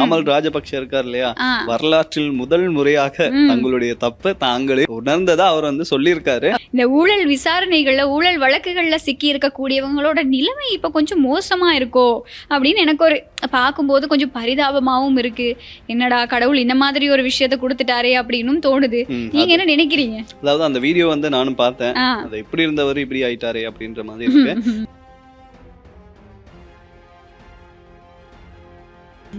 நாமல் ராஜபக்ஷ இருக்கார் இல்லையா, ஆ. வரலாற்றில் முதல் முறையாக ம். தங்களுடைய தப்பை தாங்களே உணர்ந்ததா அவர் வந்து சொல்லியிருக்காரு. இந்த ஊழல் விசாரணைகள்ல ஊழல் வழக்குகள்ல சிக்கி இருக்கக்கூடியவங்களோட நிலைமை இப்ப கொஞ்சம் மோசமா இருக்கோ அப்படின்னு எனக்கு ஒரு பார்க்கும்போது கொஞ்சம் பரிதாபமாவும் இருக்கு. என்னடா கடவுள் இந்த மாதிரி ஒரு விஷயத்த கொடுத்துட்டாரே அப்படின்னும் தோணுது. நீங்க என்ன நினைக்கிறீங்க? அதாவது அந்த வீடியோ வந்து நானும் பார்த்தேன். ஆ. அது எப்படி இருந்தவர் இப்படி ஆயிட்டாரே அப்படின்ற மாதிரி இருக்கு.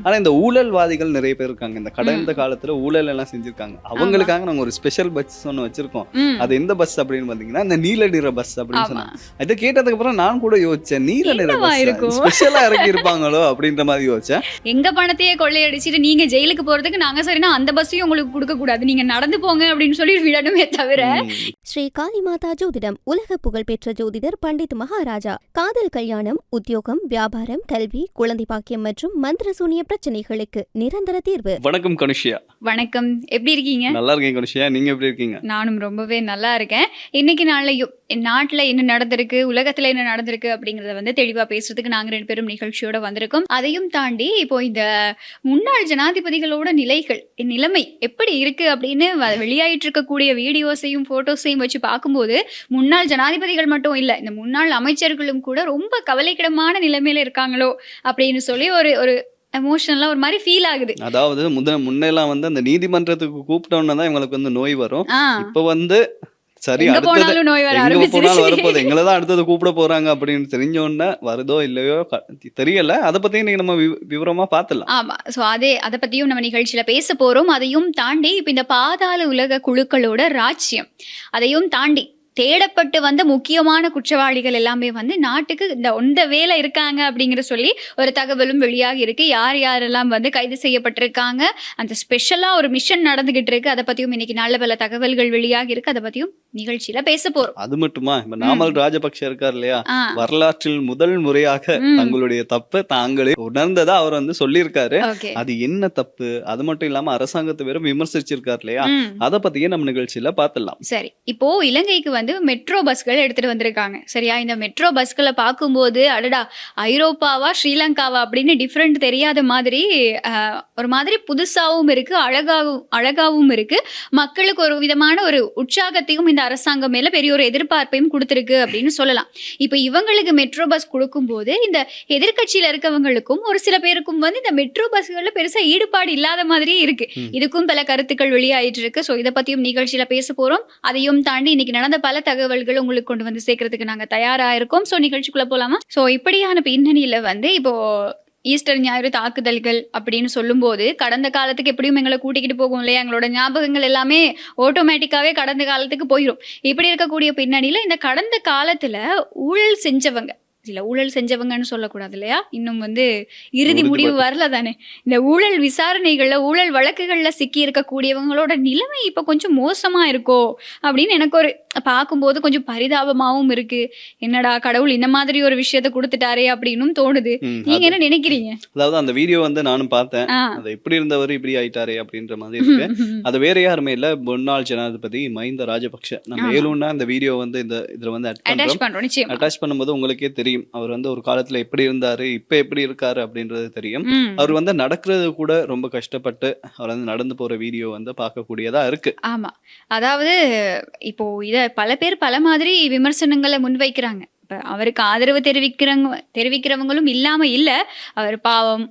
ஆனா இந்த ஊழல்வாதிகள் நிறைய பேர் இருக்காங்க. இந்த கடந்த காலத்துல ஊழல் எல்லாம் செஞ்சிருக்காங்க. அவங்களுக்காக நாங்க ஒரு ஸ்பெஷல் பஸ் ஒன்று வச்சிருக்கோம். ம். அது எந்த பஸ் அப்படின்னு பாத்தீங்கன்னா இந்த நீல நிற பஸ் அப்படின்னு ஆமா. சொன்னாங்க. இதை கேட்டதுக்கு அப்புறம் நான் கூட யோசிச்சேன், நீல நிற என்னவா பஸ் இருக்கும்? ஸ்பெஷலா இறக்கி இருப்பாங்களோ அப்படின்ற மாதிரி யோசிச்சேன். எங்க பணத்தையே கொள்ளையடிச்சிட்டு நீங்க ஜெயிலுக்கு போறதுக்கு நாங்க சரினா அந்த பஸ்ஸையும் உங்களுக்கு கொடுக்க கூடாது, நீங்க நடந்து போங்க அப்படின்னு சொல்லி விடணுமே தவிர. ஸ்ரீ காளிமாதா ஜோதிடம் உலக புகழ்பெற்ற ஜோதிடர் பண்டித் மகாராஜா. காதல், கல்யாணம், உத்தியோகம், வியாபாரம், கல்வி, குழந்தை பாக்கியம் மற்றும் மந்திர சூனிய பிரச்சனைகளுக்கு நிரந்தர தீர்வு. வணக்கம் கனுஷியா. வணக்கம், எப்படி இருக்கீங்க? நல்லா இருக்கேன் கனுஷியா, நீங்க எப்படி இருக்கீங்க? நானும் ரொம்பவே நல்லா இருக்கேன். இன்னைக்கு நாளையும் நாட்டுல என்ன நடந்திருக்கு, உலகத்துல என்ன நடந்திருக்கு அப்படிங்கறத வந்து தெளிவா பேசுறதுக்கு நாங்க 2 பேரும் நிகழ்ச்சியோட வந்திருக்கோம். அதையும் தாண்டி இப்போ இந்த முன்னாள் ஜனாதிபதிகளோட நிலைமை எப்படி இருக்கு அப்படின்னு வெளியாயிட்டு இருக்கக்கூடிய வீடியோஸையும் போட்டோஸையும் வச்சு பார்க்கும்போது முன்னாள் ஜனாதிபதிகள் மட்டும் இல்ல, இந்த முன்னாள் அமைச்சர்களும் கூட ரொம்ப கவலைக்கிடமான நிலைமையில இருக்காங்களோ அப்படின்னு சொல்லி ஒரு எமோஷனலா ஒரு மாதிரி ஃபீல் ஆகுது. அதாவது முன்னெல்லாம் வந்து அந்த நீதிமன்றத்துக்கு கூப்பிட்டோன்னு தான் இவங்களுக்கு வந்து நோய் வரும். இப்ப வந்து சரி, எங்க அடுத்தது போனாலும் நோய் வர எங்க போனாலும் வரப்போகுது, ஆரம்பிச்சிருச்சு. எங்களை தான் அடுத்தது கூப்பிட போறாங்க அப்படின்னு தெரிஞ்ச உடனே வருதோ இல்லையோ தெரியல. அதை பத்தி நீங்க நம்ம விவரமா பார்த்துலாம். ஆமா. சோ அதை பத்தியும் நம்ம நிகழ்ச்சியில பேச போறோம். அதையும் தாண்டி இப்ப இந்த பாதாள உலக குழுக்களோட ராஜ்யம், அதையும் தாண்டி தேடப்பட்டு வந்த முக்கியமான குற்றவாளிகள் எல்லாமே வந்து நாட்டுக்கு இந்த வேலை இருக்காங்க அப்படிங்கிற சொல்லி ஒரு தகவலும் வெளியாகி இருக்கு. யாரெல்லாம் வந்து கைது செய்யப்பட்டிருக்காங்க, அந்த ஸ்பெஷலா ஒரு மிஷன் நடந்துகிட்டு இருக்கு, அதை பத்தியும் இன்னைக்கு நல்ல பல தகவல்கள் வெளியாகி இருக்கு. அதை பத்தியும் நிகழ்ச்சியில பேச போறோம். அது மட்டுமா, இப்ப நாமல் ராஜபக்ஷ இருக்கார் இல்லையா, ஆ. வரலாற்றில் முதல் முறையாக தங்களுடைய தப்பை தாங்களே உணர்ந்ததா அவர் வந்து சொல்லியிருக்காரு. ஓகே. அது என்ன தப்பு, அது மட்டும் இல்லாம அரசாங்கத்தை வேற விமர்சிச்சிருக்காரு இல்லையா, அதை பத்தியே நம்ம நிகழ்ச்சியில பார்த்துடலாம். சரி, இப்போ இலங்கைக்கு வந்து மெட்ரோ பஸ்கள் எடுத்துட்டு வந்திருக்காங்க. சரியா, இந்த மெட்ரோ பஸ்களை பார்க்கும்போது அடடா ஐரோப்பாவா ஸ்ரீலங்காவா அப்படின்னு டிஃப்ரெண்ட் தெரியாத மாதிரி ஒரு மாதிரி புதுசாகவும் இருக்கு, அழகாவும் இருக்கு. மக்களுக்கு ஒரு விதமான ஒரு உற்சாகத்தையும் இந்த அரசாங்கம் மேல பெரிய ஒரு எதிர்பார்ப்பையும் கொடுத்துருக்கு அப்படின்னு சொல்லலாம். இப்போ இவங்களுக்கு மெட்ரோ பஸ் கொடுக்கும்போது இந்த எதிர்கட்சியில இருக்கவங்களுக்கும் ஒரு சில பேருக்கும் வந்து இந்த மெட்ரோ பஸ்கள்ல பெருசா ஈடுபாடு இல்லாத மாதிரியே இருக்கு. இதுக்கும் பல கருத்துக்கள் வெளியாயிட்டு இருக்கு. ஸோ இதை பத்தியும் நிகழ்ச்சியில பேச போறோம். அதையும் தாண்டி இன்னைக்கு நடந்த பல தகவல்கள் உங்களுக்கு கொண்டு வந்து சேர்க்கறதுக்கு நாங்க தயாரா இருக்கோம். ஸோ நிகழ்ச்சிக்குள்ள போலாமா? ஸோ இப்படியான பின்னணியில வந்து இப்போ ஈஸ்டர் ஞாயிறு தாக்குதல்கள் அப்படின்னு சொல்லும்போது கடந்த காலத்துக்கு எப்படியும் எங்களை கூட்டிக்கிட்டு போகும் இல்லையா, எங்களோட ஞாபகங்கள் எல்லாமே ஆட்டோமேட்டிக்காவே கடந்த காலத்துக்கு போயிடும். இப்படி இருக்கக்கூடிய பின்னணியில இந்த கடந்த காலத்துல ஊழல் செஞ்சவங்கன்னு சொல்லக்கூடாது இல்லையா, இன்னும் வந்து இறுதி முடிவு வரல தானே. இந்த ஊழல் விசாரணைகள்ல ஊழல் வழக்குகள்ல சிக்கி இருக்கக்கூடியவங்களோட நிலைமை இப்ப கொஞ்சம் மோசமா இருக்கோ அப்படின்னு எனக்கு ஒரு பார்க்கும்போது கொஞ்சம் பரிதாபமாவும் இருக்கு. என்னடா கடவுள் இந்த மாதிரி ஒரு விஷயத்த கொடுத்துட்டாரே அப்படின்னும் தோணுது. நீங்க என்ன நினைக்கிறீங்க? அதாவது அந்த வீடியோ வந்து நானும் பார்த்தேன். அது எப்படி இருந்தவர் இப்படி ஆயிட்டாரே அப்படின்ற மாதிரி இருக்கு. அது வேற யாருமே இல்ல, முன்னாள் ஜனாதிபதி மஹிந்த ராஜபக்ஷ. நம்ம மேலும்னா இந்த வீடியோ வந்து இதுல வந்து அட்டாச் பண்ணும்போது உங்களுக்கே தெரியும் அவர் வந்து ஒரு காலத்துல எப்படி இருந்தாரு, இப்ப எப்படி இருக்காரு அப்படின்றது தெரியும். அவர் வந்து நடக்கிறது கூட ரொம்ப கஷ்டப்பட்டு அவர் வந்து நடந்து போற வீடியோ வந்து பார்க்கக்கூடியதா இருக்கு. ஆமா, அதாவது இப்போ இத பல பேர் பல மாதிரி விமர்சனங்களை முன்வைக்கிறாங்க. இப்ப அவருக்கு ஆதரவு தெரிவிக்கிறவங்களும் இல்லாம இல்ல, அவர் பாவம்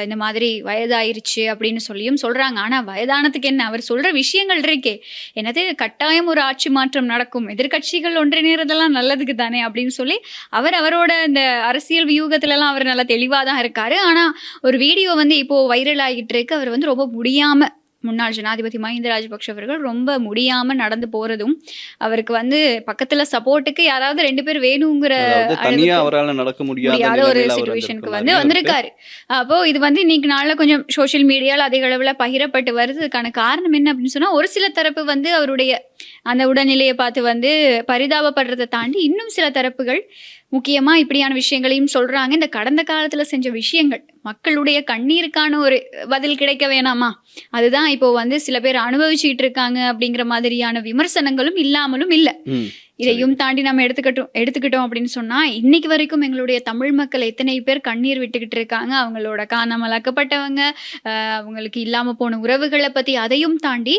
இந்த மாதிரி வயதாயிருச்சு அப்படின்னு சொல்லியும் சொல்றாங்க. ஆனா வயதானதுக்கு என்ன, அவர் சொல்ற விஷயங்கள் இருக்கே, என்னது கட்டாயம் ஒரு ஆட்சி மாற்றம் நடக்கும், எதிர்கட்சிகள் ஒன்றிணைறதெல்லாம் நல்லதுக்கு தானே அப்படின்னு சொல்லி அவரோட இந்த அரசியல் வியூகத்துல எல்லாம் அவர் நல்லா தெளிவாதான் இருக்காரு. ஆனா ஒரு வீடியோ வந்து இப்போ வைரல் ஆகிட்டு இருக்கு. அவர் வந்து ரொம்ப முடியாம, முன்னாள் ஜனாதிபதி மஹிந்த ராஜபக்ஷ அவர்கள் ரொம்ப முடியாம நடந்து போறதும், அவருக்கு வந்து பக்கத்துல சப்போர்ட்டுக்கு யாராவது 2 பேர் வேணுங்கிற அவரால் நடக்க முடியாத ஒரு சிச்சுவேஷனுக்கு வந்து வந்திருக்காரு. அப்போ இது வந்து இன்னைக்கு நாள்ல கொஞ்சம் சோசியல் மீடியால அதிக அளவுல பகிரப்பட்டு வருதுக்கான காரணம் என்ன அப்படின்னு சொன்னா, ஒரு சில தரப்பு வந்து அவருடைய அந்த உடல்நிலையை பார்த்து வந்து பரிதாபப்படுறதை தாண்டி இன்னும் சில தரப்புகள் முக்கியமா இப்படியான விஷயங்களையும் சொல்றாங்க. இந்த கடந்த காலத்துல செஞ்ச விஷயங்கள் மக்களுடைய கண்ணீருக்கான ஒரு பதில் கிடைக்க வேணாமா, அதுதான் இப்போ வந்து சில பேர் அனுபவிச்சுக்கிட்டு இருக்காங்க அப்படிங்கிற மாதிரியான விமர்சனங்களும் இல்லாமலும் இல்ல. இதையும் தாண்டி நம்ம எடுத்துக்கிட்டோம் அப்படின்னு சொன்னா, இன்னைக்கு வரைக்கும் எங்களுடைய தமிழ் மக்கள் எத்தனை பேர் கண்ணீர் விட்டுக்கிட்டு இருக்காங்க. அவங்களோட காணாமலாக்கப்பட்டவங்க, அவங்களுக்கு இல்லாம போன உறவுகளை பத்தி, அதையும் தாண்டி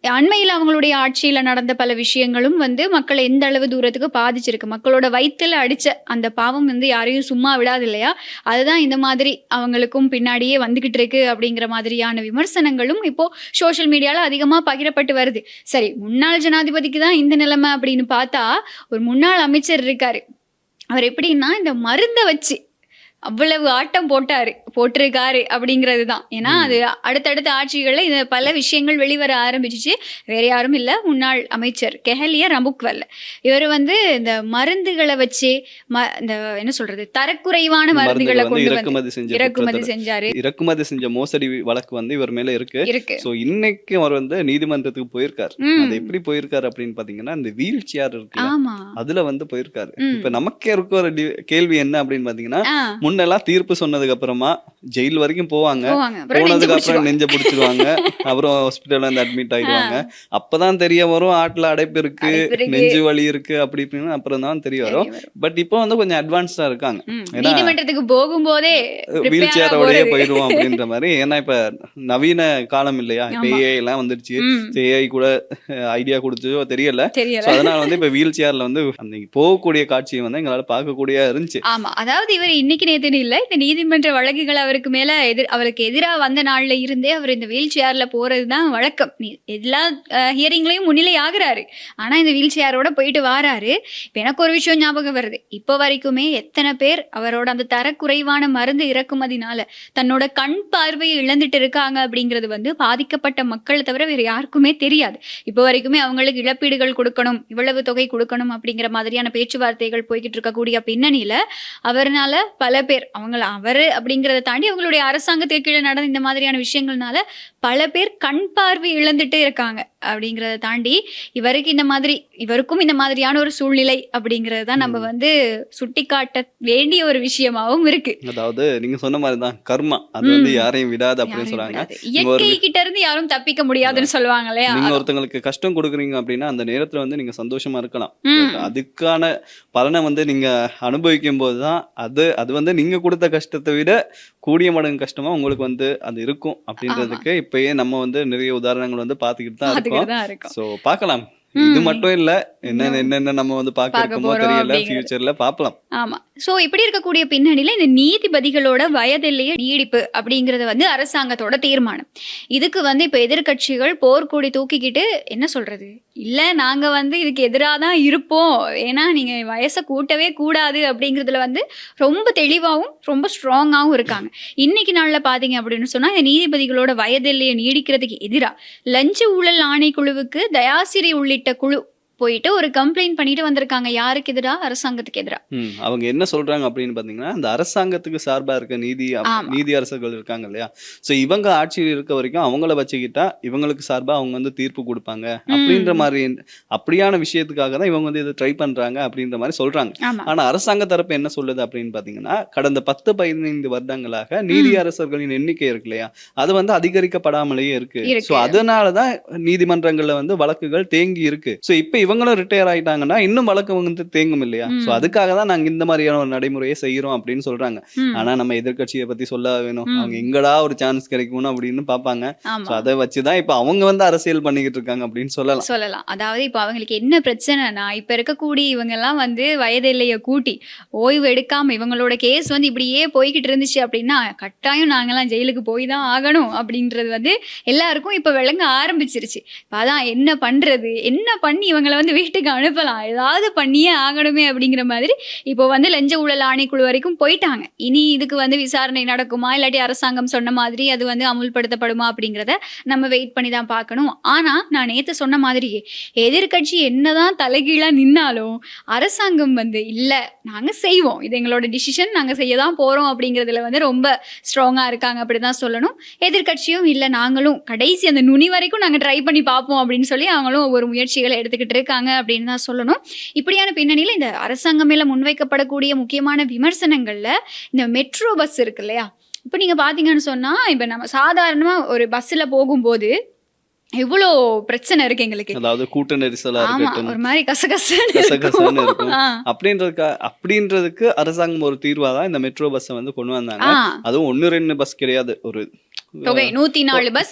அண்மையில் அவங்களுடைய ஆட்சியில நடந்த பல விஷயங்களும் வந்து மக்களை எந்த அளவு தூரத்துக்கு பாதிச்சிருக்கு. மக்களோட வயித்துல அடிச்ச அந்த பாவம் வந்து யாரையும் சும்மா விடாது இல்லையா? அதுதான் இந்த மாதிரி அவங்களுக்கும் பின்னாடியே வந்துகிட்டு இருக்கு அப்படிங்கிற மாதிரியான விமர்சனங்களும் இப்போ சோஷியல் மீடியால அதிகமா பகிரப்பட்டு வருது. சரி, முன்னாள் ஜனாதிபதிக்கு தான் இந்த நிலைமை அப்படின்னு பார்த்தா, ஒரு முன்னாள் அமைச்சர் இருக்காரு. அவர் எப்படின்னா இந்த மருந்தை வச்சு அவ்வளவு ஆட்டம் போட்டிருக்காரு அப்படிங்கிறது தான். ஏன்னா அது அடுத்தடுத்த ஆட்சிகள்ல இது பல விஷயங்கள் வெளிவர ஆரம்பிச்சிச்சு. வேற யாரும் இல்ல, முன்னாள் அமைச்சர் கெஹலிய ரம்புக்வெல்ல. இவர் வந்து இந்த மருந்துகளை வச்சு இந்த என்ன சொல்றது, தரக்குறைவான மருந்துகளை கொண்டு வந்து இறக்குமதி செஞ்சாரு. இறக்குமதி செஞ்ச மோசடி வழக்கு வந்து இவர் மேல இருக்கு. சோ இன்னைக்கு அவர் வந்து நீதிமன்றத்துக்கு போயிருக்காரு. அது எப்படி போயிருக்காரு அப்படின்னு பாத்தீங்கன்னா, இந்த வீல் சேர் இருக்கு, அதுல வந்து போயிருக்காரு. இப்ப நமக்கே இருக்க ஒரு கேள்வி என்ன அப்படின்னு பாத்தீங்கன்னா, முன்னெல்லாம் தீர்ப்பு சொன்னதுக்கு அப்புறமா ஜெயில் வரைக்கும் போவாங்க, போனதுக்கு அப்புறம் நெஞ்ச பிடிச்சிருவாங்க, அப்புறம் ஹாஸ்பிட்டல்ல வந்து அட்மிட் ஆயிடுவாங்க. அப்பதான் தெரிய வரும் ஆட்ல அடைப்பு இருக்கு, நெஞ்சு வலி இருக்கு அப்படி இப்படின்னு அப்புறம் தான் தெரிய வரும். பட் இப்போ வந்து கொஞ்சம் அட்வான்ஸ்டா இருக்காங்க. நீதிமன்றத்துக்கு போகும்போதே வீல் சேரோடயே போயிடுவோம் அப்படின்ற மாதிரி. ஏன்னா இப்ப நவீன காலம் இல்லையா, இப்ப ஏஐ எல்லாம் வந்துருச்சு. ஏஐ கூட ஐடியா கொடுத்ததோ தெரியல. அதனால வந்து இப்ப வீல் சேர்ல வந்து போகக்கூடிய காட்சியை வந்து எங்களால பார்க்கக்கூடிய இருந்துச்சு. ஆமா, அதாவது இவர் இன்னைக்கு நேத்து இல்ல, இந்த நீதிமன்ற வழக்குகள் அவருக்கு மேல அவருக்கு எதிராக வந்த நாள்ல இருந்தே அவர் இந்த வீல் சேர்ல போறதுதான் வழக்கம். எல்லா ஹியரிங்லயும் முன்னிலை ஆகுறாரு. ஆனா இந்த வீல் சேரோட போயிட்டு வாராரு. இப்ப எனக்கு ஒரு விஷயம் ஞாபகம் வருது. இப்போ வரைக்குமே எத்தனை பேர் அவரோட அந்த தரக்குறைவான மருந்து இறக்குமதினால தன்னோட கண் பார்வையை இழந்துட்டு இருக்காங்க அப்படிங்கிறது வந்து பாதிக்கப்பட்ட மக்களை தவிர வேற யாருக்குமே தெரியாது. இப்போ வரைக்குமே அவங்களுக்கு இழப்பீடுகள் கொடுக்கணும், இவ்வளவு தொகை கொடுக்கணும் அப்படிங்கிற மாதிரியான பேச்சுவார்த்தைகள் போய்கிட்டு இருக்கக்கூடிய பின்னணியில அவர்னால பல பேர் அவர் அப்படிங்கிறத தாண்டி அவங்களுடைய அரசாங்கத்துக்கு கீழே நடந்த இந்த மாதிரியான விஷயங்கள்னால பல பேர் கண் பார்வை இழந்துட்டு இருக்காங்க. அப்படிங்கிறத தாண்டி இவருக்கும் இந்த மாதிரியான ஒரு சூழ்நிலை அப்படிங்கிறது தான் நம்ம வந்து சுட்டி காட்ட வேண்டிய ஒரு விஷயமாவும் இருக்கு. அதாவது நீங்க சொன்ன மாதிரிதான் கர்மா, அது வந்து யாரையும் விடாது அப்படின்னு சொல்றாங்க. இயற்கை கிட்ட இருந்து யாரும் தப்பிக்க முடியாதுன்னு சொல்லுவாங்க இல்லையா? நீங்க ஒருத்தங்களுக்கு கஷ்டம் கொடுக்குறீங்க அப்படின்னா அந்த நேரத்துல வந்து நீங்க சந்தோஷமா இருக்கலாம். அதுக்கான பலனை வந்து நீங்க அனுபவிக்கும் போதுதான் அது வந்து நீங்க கொடுத்த கஷ்டத்தை விட கூடிய மடங்கு கஷ்டமா உங்களுக்கு வந்து அது இருக்கும் அப்படின்றதுக்கு இப்பயே நம்ம வந்து நிறைய உதாரணங்கள் வந்து பாத்துக்கிட்டு தான் இருக்கோம். சோ பார்க்கலாம். இது மட்டும் இல்ல, என்னென்ன நம்ம வந்து பார்க்கறோமோ தெரியல, ஃபியூச்சர்ல பார்க்கலாம். ஆமா. சோ இப்படி இருக்கக்கூடிய பின்னணியில இந்த நீதிபதிகளோட வயதிலேயே நீடிப்பு அப்படிங்கறது வந்து அரசாங்கத்தோட தீர்மானம். இதுக்கு வந்து இப்ப எதிர்கட்சிகள் போர்க்கொடி தூக்கிக்கிட்டு என்ன சொல்றது, இல்ல நாங்க வந்து இதுக்கு எதிராக தான் இருப்போம், ஏன்னா நீங்க வயசை கூட்டவே கூடாது அப்படிங்கிறதுல வந்து ரொம்ப தெளிவாகவும் ரொம்ப ஸ்ட்ராங்காகவும் இருக்காங்க. இன்னைக்கு நாள்ல பாத்தீங்க அப்படின்னு சொன்னா இந்த நீதிபதிகளோட வயதிலேயே நீடிக்கிறதுக்கு எதிராக லஞ்ச ஊழல் ஆணைக்குழுவுக்கு தயாசிரி உள்ளிட்ட குழு போயிட்டு ஒரு கம்ப்ளைண்ட் பண்ணிட்டு வந்திருக்காங்க. யாருக்கு எதிரா? அரசாங்கத்துக்கு எதிரா. அவங்க என்ன சொல்றாங்க அப்படின்னு பாத்தீங்கன்னா, அந்த அரசாங்கத்துக்கு சார்பா இருக்க நீதி அரசர்கள் இருக்காங்க இல்லையா, சோ இவங்க ஆட்சியில் இருக்க வரைக்கும் அவங்கள வச்சுக்கிட்டா இவங்களுக்கு சார்பா அவங்க வந்து தீர்ப்பு கொடுப்பாங்க அப்படின்ற மாதிரி, அப்படியான விஷயத்துக்காக தான் இவங்க வந்து இதை ட்ரை பண்றாங்க அப்படின்ற மாதிரி சொல்றாங்க. ஆனா அரசாங்க தரப்பு என்ன சொல்லுது அப்படின்னு பாத்தீங்கன்னா, கடந்த 10-15 வருடங்களாக நீதி அரசர்களின் எண்ணிக்கை இருக்கு இல்லையா, அது வந்து அதிகரிக்கப்படாமலேயே இருக்கு. சோ அதனாலதான் நீதிமன்றங்கள்ல வந்து வழக்குகள் தேங்கி இருக்கு. சோ இப்ப இவங்களும் ரிட்டையர் ஆயிட்டாங்கன்னா இன்னும் வழக்கு வந்து தேங்கும் இல்லையா. சோ அதுக்காக தான் நாங்க இந்த மாதிரியான ஒரு நடைமுறையை செய்யறோம் அப்படின்னு சொல்றாங்க. ஆனா நம்ம எதிர்கட்சியை பத்தி சொல்ல வேணும், அவங்க எங்கடா ஒரு சான்ஸ் கிடைக்கும் அப்படின்னு பாப்பாங்க. அதை வச்சுதான் இப்ப அவங்க வந்து அரசியல் பண்ணிக்கிட்டு இருக்காங்க அப்படின்னு சொல்லலாம். அதாவது இப்ப அவங்களுக்கு என்ன பிரச்சனைனா, இப்ப இருக்கக்கூடிய இவங்க எல்லாம் வந்து வயது எல்லையை கூட்டி ஓய்வு எடுக்காம இவங்களோட கேஸ் வந்து இப்படியே போய்கிட்டு இருந்துச்சு அப்படின்னா கட்டாயம் நாங்கெல்லாம் ஜெயிலுக்கு போய் தான் ஆகணும் அப்படின்றது வந்து எல்லாருக்கும் இப்ப விளங்க ஆரம்பிச்சிருச்சு. அதான் என்ன பண்றது, என்ன பண்ணி இவங்களை இவங்களை வந்து வீட்டுக்கு அனுப்பலாம், ஏதாவது பண்ணியே ஆகணுமே அப்படிங்கிற மாதிரி இப்போ வந்து லஞ்ச ஊழல் ஆணைக்குழு வரைக்கும் போயிட்டாங்க. இனி இதுக்கு வந்து விசாரணை நடக்குமா, இல்லாட்டி அரசாங்கம் சொன்ன மாதிரி அது வந்து அமுல்படுத்தப்படுமா அப்படிங்கிறத நம்ம வெயிட் பண்ணி தான் பார்க்கணும். ஆனால் நான் நேற்று சொன்ன மாதிரியே எதிர்கட்சி என்னதான் தலைகீழாக நின்னாலும் அரசாங்கம் வந்து இல்லை நாங்கள் செய்வோம், இது எங்களோட டிசிஷன், நாங்கள் செய்ய தான் போகிறோம் அப்படிங்கிறதுல வந்து ரொம்ப ஸ்ட்ராங்காக இருக்காங்க அப்படி தான் சொல்லணும். எதிர்கட்சியும் இல்லை நாங்களும் கடைசி அந்த நுனி வரைக்கும் நாங்கள் ட்ரை பண்ணி பார்ப்போம் அப்படின்னு சொல்லி அவங்களும் ஒவ்வொரு முயற்சிகளை எடுத்துக்கிட்டு இருக்காங்க அப்படின்னு தான் சொல்லணும். இப்படியான பின்னணியில் இந்த அரசாங்கம் மேலே முன்வைக்கப்படக்கூடிய முக்கியமான விமர்சனங்களில் இந்த மெட்ரோ பஸ் இருக்கு இல்லையா, இப்போ நீங்கள் பார்த்தீங்கன்னு சொன்னால் இப்போ நம்ம சாதாரணமாக ஒரு பஸ்ஸில் போகும்போது எவ்வளோ பிரச்சனை இருக்கு எங்களுக்கு, அதாவது கூட்ட நெரிசலா இருக்கட்டும், ஒரு மாதிரி கசகசன்னு இருக்கும். அப்படின்றதுக்கு அரசாங்கம் ஒரு தீர்வாதான் இந்த மெட்ரோ பஸ் வந்து கொண்டு வந்தாங்க. அதுவும் 1-2 பஸ் கிடையாது, ஒரு தொகை 104 பஸ்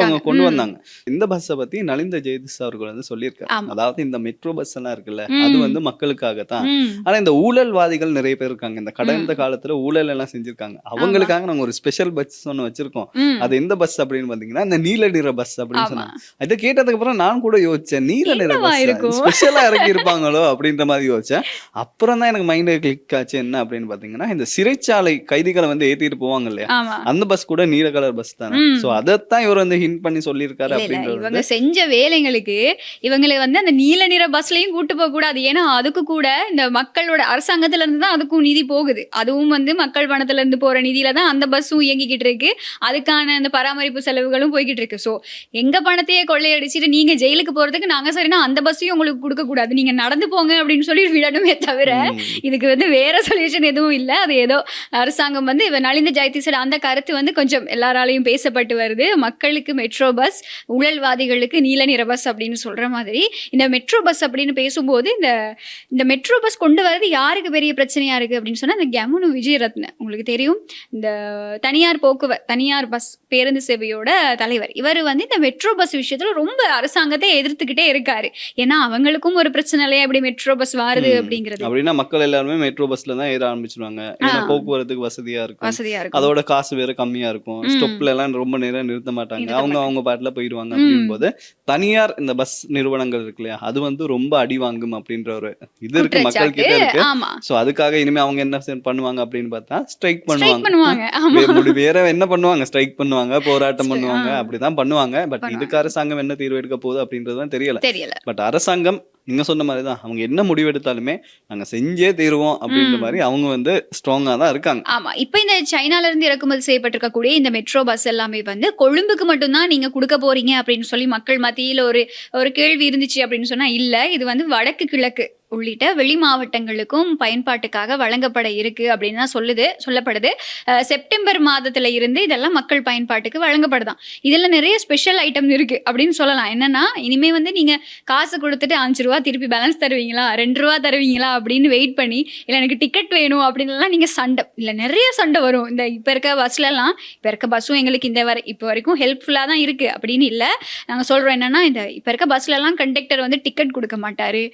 அவங்க கொண்டு வந்தாங்க. இந்த பஸ்ஸை பத்தி நலிந்த ஜெயதிஸ் அவர்கள் வந்து சொல்லியிருக்காரு. அதாவது இந்த மெட்ரோ பஸ் எல்லாம் இருக்குல்ல, அது வந்து மக்களுக்காகத்தான். ஆனா இந்த ஊழல்வாதிகள் நிறைய பேர் இருக்காங்க, இந்த கடந்த காலத்துல ஊழல் எல்லாம் செஞ்சிருக்காங்க, அவங்களுக்காக நாங்க ஒரு ஸ்பெஷல் பஸ் ஒண்ணு வச்சிருக்கோம். அது எந்த பஸ் அப்படின்னு பாத்தீங்கன்னா இந்த நீல நிற பஸ் அப்படின்னு சொன்னாங்க. இதை கேட்டதுக்கு அப்புறம் நான் கூட யோசிச்சேன், நீல நிற பஸ் ஸ்பெஷலா இறக்கி இருப்பாங்களோ அப்படின்ற மாதிரி யோசிச்சேன். அப்புறம் தான் எனக்கு மைண்ட் கிளிக் ஆச்சு. என்ன அப்படின்னு பாத்தீங்கன்னா இந்த சிறைச்சாலை கைதிகளை வந்து ஏத்திட்டு போவாங்க இல்லையா, அந்த பஸ் கூட நீல கலர் பஸ் தானே. சோ அதத்தான் இவர் வந்து ஹிண்ட் பண்ணி சொல்லியிருக்காரு. அப்படின்றது இவங்க செஞ்ச வேலைங்களுக்கு இவங்களை வந்து அந்த நீல நிற பஸ்லயும் கூட்டு போக கூடாது. ஏன்னா அதுக்கு கூட இந்த மக்களோட அரசாங்கத்துல இருந்து தான் அதுக்கும் நிதி போகுது. அதுவும் வந்து மக்கள் பணத்துல இருந்து போற நிதியில தான் அந்த பஸ்ஸும் இயங்கிக்கிட்டு இருக்கு. அதுக்கான அந்த பராமரிப்பு செலவுகளும் போய்கிட்டு இருக்கு. ஸோ எங்க பணத்தையே கொள்ளையடிச்சிட்டு நீங்க ஜெயிலுக்கு போறதுக்கு நாங்க சரினா அந்த பஸ்ஸையும் உங்களுக்கு கொடுக்க கூடாது, நீங்க நடந்து போங்க அப்படின்னு சொல்லி விடணுமே தவிர இதுக்கு வந்து வேற சொல்யூஷன் எதுவும் இல்லை. அது ஏதோ அரசாங்கம் வந்து நலிந்த ஜெயதிஸோட அந்த கருத்து வந்து கொஞ்சம் எல்லாராலையும் பேசப்பட்டு வருது. மக்களுக்கு மெட்ரோ பஸ், ஊழல்வாதிகளுக்கு நீல நிற பஸ் அப்படின்னு சொல்ற மாதிரி இந்த மெட்ரோ பஸ் அப்படின்னு பேசும்போது இந்த மெட்ரோ பஸ் கொண்டு வரது யாருக்கு பெரிய பிரச்சனையா இருக்கு அப்படின்னு சொன்னா இந்த கெமுனு விஜயரத்ன, உங்களுக்கு தெரியும் இந்த தனியார் பஸ் பேருந்து சேவையோட தலைவர். இவர் வந்து இந்த மெட்ரோ பஸ் விஷயத்துல ரொம்ப அரசாங்கத்தை எதிர்த்துக்கிட்டே இருக்காரு. ஏன்னா அவங்களுக்கும் ஒரு பிரச்சனை இல்லையா இப்படி மெட்ரோ பஸ் வருது அப்படிங்கிறது. அப்படின்னா மக்கள் எல்லாருமே மெட்ரோ பஸ்ல தான் ஏற ஆரம்பிச்சிருவாங்க. போக்குவரத்துக்கு வசதியா இருக்கும், அதோட காசு வேற கம்மியா இருக்கும், ஸ்டாப்ல எல்லாம் ரொம்ப நேரம் நிறுத்த மாட்டாங்க, அவங்க பாட்டுல போயிடுவாங்க. அப்படின் போது தனியார் இந்த பஸ் நிறுவனங்கள் இருக்கு இல்லையா, அது வந்து ரொம்ப அடி வாங்கும் அப்படின்ற ஒரு இது இருக்கு மக்கள் கிட்ட இருக்கு. சோ அதுக்காக இனிமே அவங்க என்ன பண்ணுவாங்க அப்படின்னு பார்த்தா ஸ்ட்ரைக் பண்ணுவாங்க. வேற என்ன பண்ணுவாங்க, ஸ்ட்ரைக் பண்ணுவாங்க, போராட்டம் பண்ணுவாங்க, அப்படிதான் பண்ணுவாங்க. பட் இதுக்கு அரசாங்கம் என்ன தீர்வு எடுக்க போகுது அப்படின்றதுதான் தெரியல. பட் அரசாங்கம் நீங்க சொன்ன மாதிரிதான் அவங்க என்ன முடிவெடுத்தாலுமே நாங்க செஞ்சே தீருவோம் அப்படின்ற மாதிரி அவங்க வந்து ஸ்ட்ராங்கா தான் இருக்காங்க. ஆமா, இப்ப இந்த சைனால இருந்து இறக்குமதி செய்யப்பட்டிருக்கக்கூடிய இந்த மெட்ரோ பஸ் எல்லாமே வந்து கொழும்புக்கு மட்டும்தான் நீங்க கொடுக்க போறீங்க அப்படின்னு சொல்லி மக்கள் மத்தியில் ஒரு கேள்வி இருந்துச்சு அப்படின்னு சொன்னா இல்ல, இது வந்து வடக்கு கிழக்கு உள்ளிட்ட வெளி மாவட்டங்களுக்கும் பயன்பாட்டுக்காக வழங்கப்பட இருக்கு அப்படின்னு தான் சொல்லப்படுது. செப்டம்பர் மாதத்துல இருந்து இதெல்லாம் மக்கள் பயன்பாட்டுக்கு வழங்கப்படுதான். இதுல நிறைய ஸ்பெஷல் ஐட்டம் இருக்கு அப்படின்னு சொல்லலாம். என்னன்னா இனிமே வந்து நீங்க காசு கொடுத்துட்டு 5 ரூபா திருப்பி பேலன்ஸ் தருவீங்களா, 2 ரூபா தருவீங்களா அப்படின்னு வெயிட் பண்ணி, இல்லை எனக்கு டிக்கெட் வேணும் அப்படின்லாம் நீங்க சண்டை இல்லை, நிறைய சண்டை வரும். இந்த இப்ப இருக்க பஸ்லாம், இப்ப இருக்க பஸ்ஸும் எங்களுக்கு இப்போ வரைக்கும் ஹெல்ப்ஃபுல்லா தான் இருக்கு அப்படின்னு இல்லை. நாங்க சொல்றோம் என்னன்னா இந்த இப்ப இருக்க பஸ்ல எல்லாம் கண்டக்டர் வந்து டிக்கெட் கொடுக்க மாட்டாரு,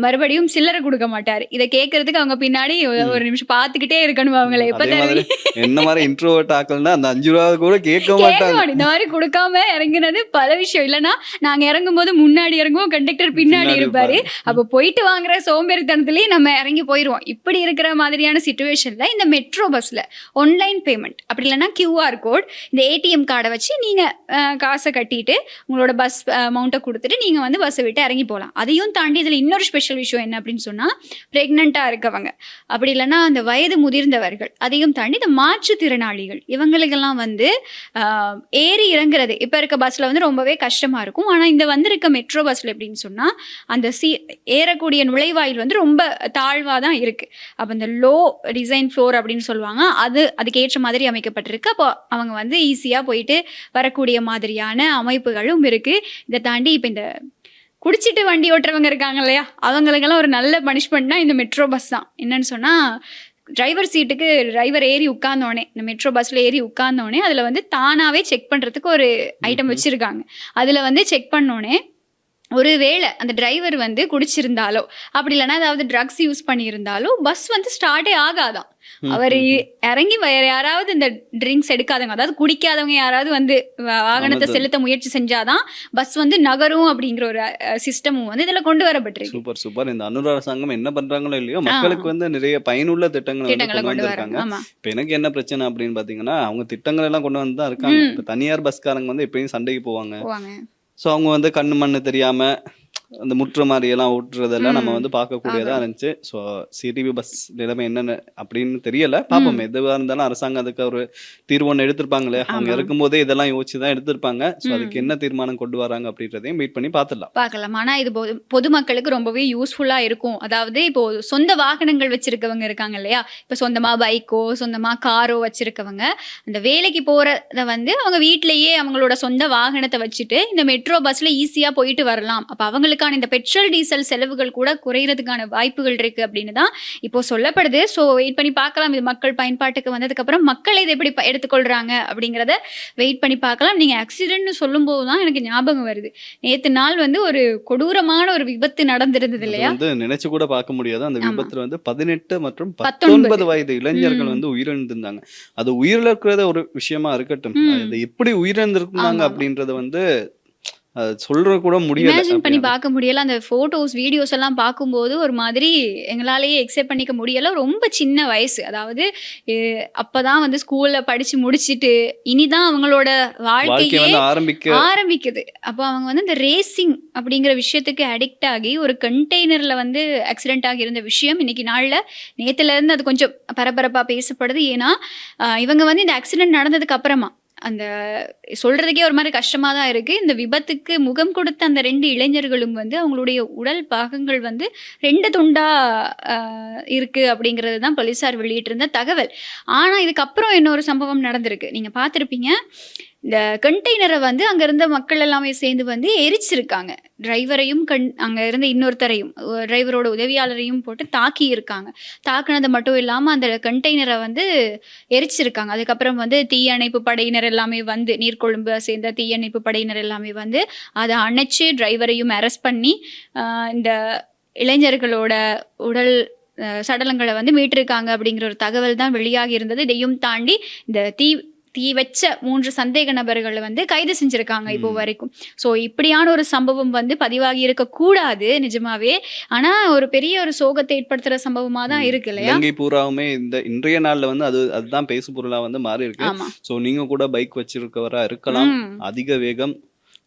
மறுபடியும் சில்லறை கொடுக்க மாட்டாரு. இதை கேட்கறதுக்கு அவங்க பின்னாடி ஒரு நிமிஷம் பாத்துக்கிட்டே இருக்கணும். அவங்களை எப்ப தருவீங்க, என்ன மாதிரி இன்ட்ரோவர்ட் ஆக்கல்னா அந்த 5 ரூபா கூட கேட்க மாட்டாங்க. இந்த மாதிரி கொடுக்காம இறங்குனது பல விஷயம். இல்லைன்னா நாங்க இறங்கும் போது முன்னாடி இறங்குவோம், கண்டக்டர் பின்னாடி இருப்பாரு. அப்ப போயிட்டு வாங்குற சோம்பேறித்தனத்திலேயே நம்ம இறங்கி போயிருவோம். இப்படி இருக்கிற மாதிரியான சிச்சுவேஷன்ல இந்த மெட்ரோ பஸ்ல ஆன்லைன் பேமெண்ட், அப்படி இல்லைன்னா QR கோட், இந்த ATM கார்டை வச்சு நீங்க காசை கட்டிட்டு உங்களோட பஸ் அமௌண்ட்டை கொடுத்துட்டு நீங்க வந்து பஸ்ஸை விட்டு இறங்கி போகலாம். அதையும் தாண்டி இதுல இன்னொரு ஸ்பெஷல் விஷயம் என்ன அப்படின்னு சொன்னா பிரெக்னண்டா இருக்கவங்க, அப்படி இல்லைன்னா அந்த வயது முதிர்ந்தவர்கள், அதையும் தாண்டி இந்த மாற்றுத்திறனாளிகள், இவங்களுக்கெல்லாம் வந்து ஏறி இறங்குறது இப்ப இருக்க பஸ்ல வந்து ரொம்பவே கஷ்டமா இருக்கும். ஆனா இந்த வந்திருக்க மெட்ரோ பஸ்ல எப்படின்னு சொன்னா அந்த ஏறக்கூடிய நுழைவாயில் வந்து ரொம்ப தாழ்வா தான் இருக்கு. அப்ப இந்த லோ டிசைன் ஃப்ளோர் அப்படின்னு சொல்லுவாங்க, அதுக்கு ஏற்ற மாதிரி அமைக்கப்பட்டிருக்கு. அப்போ அவங்க வந்து ஈஸியா போயிட்டு வரக்கூடிய மாதிரியான அமைப்புகளும் இருக்கு. இதை தாண்டி இப்ப இந்த குடிச்சிட்டு வண்டி ஓட்டுறவங்க இருக்காங்க இல்லையா, அவங்களுக்கெல்லாம் ஒரு நல்ல பனிஷ்மெண்ட்னா இந்த மெட்ரோ பஸ் தான். என்னன்னு சொன்னா டிரைவர் சீட்டுக்கு டிரைவர் ஏறி உட்கார்ந்தோடனே, இந்த மெட்ரோ பஸ்ல ஏறி உட்கார்ந்தோடனே அதுல வந்து தானாவே செக் பண்றதுக்கு ஒரு ஐட்டம் வச்சிருக்காங்க. அதுல வந்து செக் பண்ணோடனே ஒருவேளை அந்த டிரைவர் வந்து குடிச்சிருந்தாலோ அப்படி இல்லைன்னா ஏதாவது ட்ரக்ஸ் யூஸ் பண்ணியிருந்தாலோ பஸ் வந்து ஸ்டார்ட்டே ஆகாதான். அவர் இறங்கி வேற யாராவது இந்த ட்ரிங்க்ஸ் எடுக்காதவங்க, அதாவது குடிக்காதவங்க யாராவது வந்து வாகனத்தை செலுத்த முயற்சி செஞ்சாதான் பஸ் வந்து நகரும் அப்படிங்கிற ஒரு சிஸ்டமும் வந்து இதுல கொண்டு வரப்பட்டிருக்கு. Super super. இந்த அனுர அரசாங்கம் என்ன பண்றாங்களோ இல்லையோ மக்களுக்கு வந்து நிறைய பயனுள்ள திட்டங்களை கொண்டு வந்திருக்காங்க. இப்ப எனக்கு என்ன பிரச்சனை அப்படின்னு பாத்தீங்கன்னா, அவங்க திட்டங்கள் எல்லாம் கொண்டு வந்து தான் இருக்காங்க. இப்ப தனியார் பஸ்காரங்க வந்து எப்பயும் சண்டைக்கு போவாங்க. ஸோ அவங்க வந்து கண்ணு மண்ணு தெரியாம அந்த முற்ற மாதிரி எல்லாம் ஓட்டுறதெல்லாம் நம்ம வந்து பார்க்கக்கூடியதா இருந்துச்சு. ஸோ சிடிவி பஸ் நிலைமை என்னன்னு அப்படின்னு தெரியல, பார்ப்போம். எதுவாக இருந்தாலும் அரசாங்கம் அதுக்கு ஒரு தீர்வு ஒன்று எடுத்திருப்பாங்களே, அவங்க இருக்கும்போதே இதெல்லாம் யோசிச்சுதான் எடுத்திருப்பாங்க. ஸோ அதுக்கு என்ன தீர்மானம் கொண்டு வராங்க அப்படின்றதையும் வெயிட் பண்ணி பார்க்கலாம். ஆனா இது பொதுமக்களுக்கு ரொம்பவே யூஸ்ஃபுல்லா இருக்கும். அதாவது இப்போ சொந்த வாகனங்கள் வச்சிருக்கவங்க இருக்காங்க இல்லையா, இப்போ சொந்தமா பைக்கோ சொந்தமா காரோ வச்சிருக்கவங்க அந்த வேலைக்கு போறத வந்து அவங்க வீட்டிலேயே அவங்களோட சொந்த வாகனத்தை வச்சுட்டு இந்த மெட்ரோ பஸ்ல ஈஸியா போயிட்டு வரலாம். அப்ப அவங்களுக்கு இந்த பெட்ரோல் டீசல் செலவுகள் கூட குறையிறதுக்கான வாய்ப்புகள் இருக்கு அப்படின்னு தான் இப்போ சொல்லப்படுது. ஸோ வெயிட் பண்ணி பார்க்கலாம். இது மக்கள் பயன்பாட்டுக்கு வந்ததுக்கு அப்புறம் மக்கள் இதை எப்படி எடுத்துக்கொள்றாங்க அப்படிங்கிறத வெயிட் பண்ணி பார்க்கலாம். நீங்க ஆக்சிடென்ட்னு சொல்லும் போதுதான் எனக்கு ஞாபகம் வருது, நேத்து நாள் வந்து ஒரு கொடூரமான ஒரு விபத்து நடந்திருந்தது இல்லையா, வந்து நினைச்சு கூட பார்க்க முடியாது. அந்த விபத்துல வந்து 18 மற்றும் 19 வயது இளைஞர்கள் வந்து உயிரிழந்திருந்தாங்க. அது உயிரிழக்கிறது ஒரு விஷயமா இருக்கட்டும், அது எப்படி உயிரிழந்திருந்தாங்க அப்படின்றத வந்து சொல்ற கூட முடியல, இமேஜின் பண்ணி பார்க்க முடியல. அந்த போட்டோஸ் வீடியோஸ் எல்லாம் பார்க்கும்போது ஒரு மாதிரி எங்களாலேயே எக்ஸெப்ட் பண்ணிக்க முடியல. ரொம்ப சின்ன வயசு, அதாவது அப்பதான் வந்து ஸ்கூல்ல படிச்சு முடிச்சுட்டு இனிதான் அவங்களோட வாழ்க்கையே ஆரம்பிக்குது. அப்போ அவங்க வந்து இந்த ரேசிங் அப்படிங்கிற விஷயத்துக்கு அடிக்ட் ஆகி ஒரு கண்டெய்னர்ல வந்து ஆக்சிடென்ட் ஆகி இருந்த விஷயம் இன்னைக்கு நாள்ல நேத்துல இருந்து அது கொஞ்சம் பரபரப்பா பேசப்படுது. ஏன்னா இவங்க வந்து இந்த ஆக்சிடென்ட் நடந்ததுக்கு அப்புறமா அந்த சொல்றதுக்கே ஒரு மாதிரி கஷ்டமா தான் இருக்கு. இந்த விபத்துக்கு முகம் கொடுத்த அந்த 2 இளைஞர்களும் வந்து அவங்களுடைய உடல் பாகங்கள் வந்து 2 துண்டா இருக்கு அப்படிங்கிறது தான் போலீசார் வெளியிட்டிருந்த தகவல். ஆனா இதுக்கப்புறம் இன்னொரு சம்பவம் நடந்திருக்கு, நீங்க பார்த்துருப்பீங்க. இந்த கண்டெய்னரை வந்து அங்க இருந்த மக்கள் எல்லாமே சேர்ந்து வந்து எரிச்சிருக்காங்க. டிரைவரையும் அங்க இருந்த இன்னொருத்தரையும் டிரைவரோட உதவியாளரையும் போட்டு தாக்கி இருக்காங்க. தாக்குனது மட்டும் இல்லாம அந்த கண்டெய்னரை வந்து எரிச்சிருக்காங்க. அதுக்கப்புறம் வந்து தீயணைப்பு படையினர் எல்லாமே வந்து, நீர்கொழும்பு சேர்ந்த தீயணைப்பு படையினர் எல்லாமே வந்து அதை அணைச்சு டிரைவரையும் அரெஸ்ட் பண்ணி இந்த இளைஞர்களோட உடல் சடலங்களை வந்து மீட்டிருக்காங்க அப்படிங்கிற ஒரு தகவல் தான் வெளியாகி இருந்தது. இதையும் தாண்டி இந்த தீ வச்ச 3 சந்தேக நபர்களை வந்து கைது செஞ்சிருக்காங்க இப்போ வரைக்கும். ஸோ இப்படியான ஒரு சம்பவம் வந்து பதிவாகி இருக்க கூடாது நிஜமாவே. ஆனா ஒரு பெரிய ஒரு சோகத்தை ஏற்படுத்துற சம்பவமா தான் இருக்கு இல்லையா. இலங்கை பூராவுமே இந்த இன்றைய நாள்ல வந்து அதுதான் பேசு பொருளா வந்து மாறி இருக்கு. ஸோ நீங்க கூட பைக் வச்சிருக்கவரா இருக்கலாம், அதிக வேகம்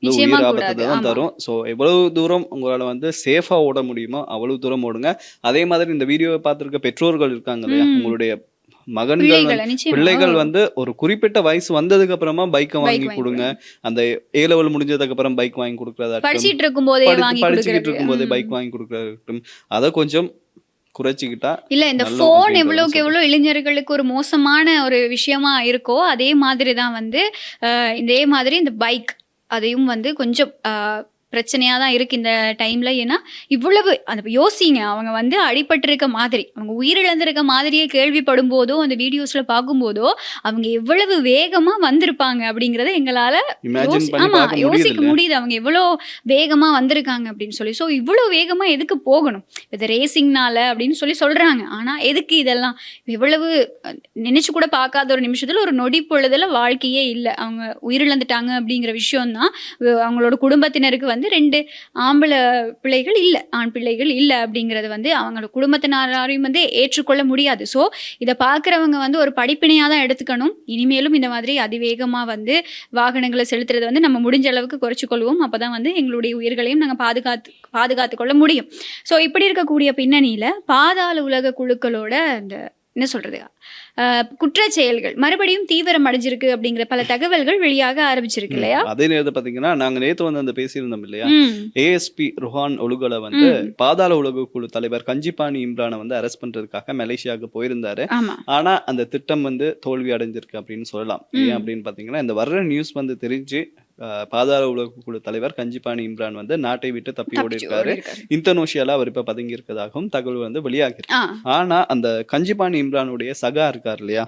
உயிர் ஆபத்தை தான் தரும். ஸோ எவ்வளவு தூரம் உங்களால வந்து சேஃபா ஓட முடியுமோ அவ்வளவு தூரம் ஓடுங்க. அதே மாதிரி இந்த வீடியோவை பார்த்திருக்க பெற்றோர்கள் இருக்காங்க இல்லையா, உங்களுடைய மகன்கள் பிள்ளைகள் வந்து ஒரு குறிப்பிட்ட வயசு வந்ததுக்கு அப்புறமா பைக்கை வாங்கி கொடுங்க. அந்த A level முடிஞ்சதுக்கு அப்புறம் பைக் வாங்கி கொடுக்கறதா, படிச்சுட்டு இருக்கும் போதே பைக் வாங்கி கொடுக்கறதா, அதை கொஞ்சம் குறைச்சிக்கிட்டா இல்ல. இந்த போன் எவ்வளவுக்கு எவ்வளவு இளைஞர்களுக்கு ஒரு மோசமான ஒரு விஷயமா இருக்கோ அதே மாதிரி தான் வந்து இதே மாதிரி இந்த பைக் அதையும் வந்து கொஞ்சம் பிரச்சனையாக தான் இருக்குது இந்த டைமில். ஏன்னா இவ்வளவு அந்த யோசிங்க, அவங்க வந்து அடிபட்டிருக்க மாதிரி, அவங்க உயிரிழந்திருக்க மாதிரியே கேள்விப்படும் போதோ அந்த வீடியோஸில் பார்க்கும்போதோ அவங்க எவ்வளவு வேகமாக வந்திருப்பாங்க அப்படிங்கிறத எங்களால் யோசிக்க முடியுது. அவங்க எவ்வளோ வேகமாக வந்திருக்காங்க அப்படின்னு சொல்லி. ஸோ இவ்வளோ வேகமாக எதுக்கு போகணும், இது ரேசிங்னால அப்படின்னு சொல்கிறாங்க. ஆனால் எதுக்கு இதெல்லாம், எவ்வளவு நினைச்சு கூட பார்க்காத ஒரு நிமிஷத்தில் ஒரு நொடி பொழுதுல வாழ்க்கையே இல்லை, அவங்க உயிரிழந்துட்டாங்க அப்படிங்கிற விஷயம்தான். அவங்களோட குடும்பத்தினருக்கு வந்து 2 ஆம்பளை பிள்ளைகள் இல்லை, ஆண் பிள்ளைகள் இல்லை அப்படிங்கிறது வந்து அவங்களோட குடும்பத்தினரையும் வந்து ஏற்றுக்கொள்ள முடியாது. ஸோ இதை பார்க்குறவங்க வந்து ஒரு படிப்பினையாக தான் எடுத்துக்கணும். இனிமேலும் இந்த மாதிரி அதிவேகமாக வந்து வாகனங்களை செலுத்துறது வந்து நம்ம முடிஞ்ச அளவுக்கு குறைச்சிக்கொள்வோம். அப்போ தான் வந்து எங்களுடைய உயிர்களையும் நாங்கள் பாதுகாத்து கொள்ள முடியும். ஸோ இப்படி இருக்கக்கூடிய பின்னணியில் பாதாள உலக குழுக்களோட இந்த என்ன சொல்றது குற்றச் செயல்கள் மறுபடியும் தீவிரம் அடைஞ்சிருக்கு அப்படிங்கிற பல தகவல்கள் வெளியாக ஆரம்பிச்சிருக்கு இல்லையா. அதே நேரத்தை பாத்தீங்கன்னா நாங்க நேத்து வந்து அந்த பேசியிருந்தோம் இல்லையா, ASP ருஹான் ஒலுகலை வந்து பாதாள உலக குழு தலைவர் கஞ்சிபானி இம்ரானை வந்து அரெஸ்ட் பண்றதுக்காக மலேசியாவுக்கு போயிருந்தாரு. ஆனா அந்த திட்டம் வந்து தோல்வி அடைஞ்சிருக்கு அப்படின்னு சொல்லலாம். ஏன் அப்படின்னு பாத்தீங்கன்னா இந்த வர்ற நியூஸ் வந்து தெரிஞ்சு பாதாள உலக குழு தலைவர் கஞ்சிபாணி இம்ரான் வந்து நாட்டை விட்டு தப்பி ஓடி இருக்காரு. இந்தோனேஷியால அவர் இப்ப பதுங்கி இருக்கதாகவும் தகவல் வந்து வெளியாகி. ஆனா அந்த கஞ்சிபாணி இம்ரானுடைய சகா இருக்கார் இல்லையா,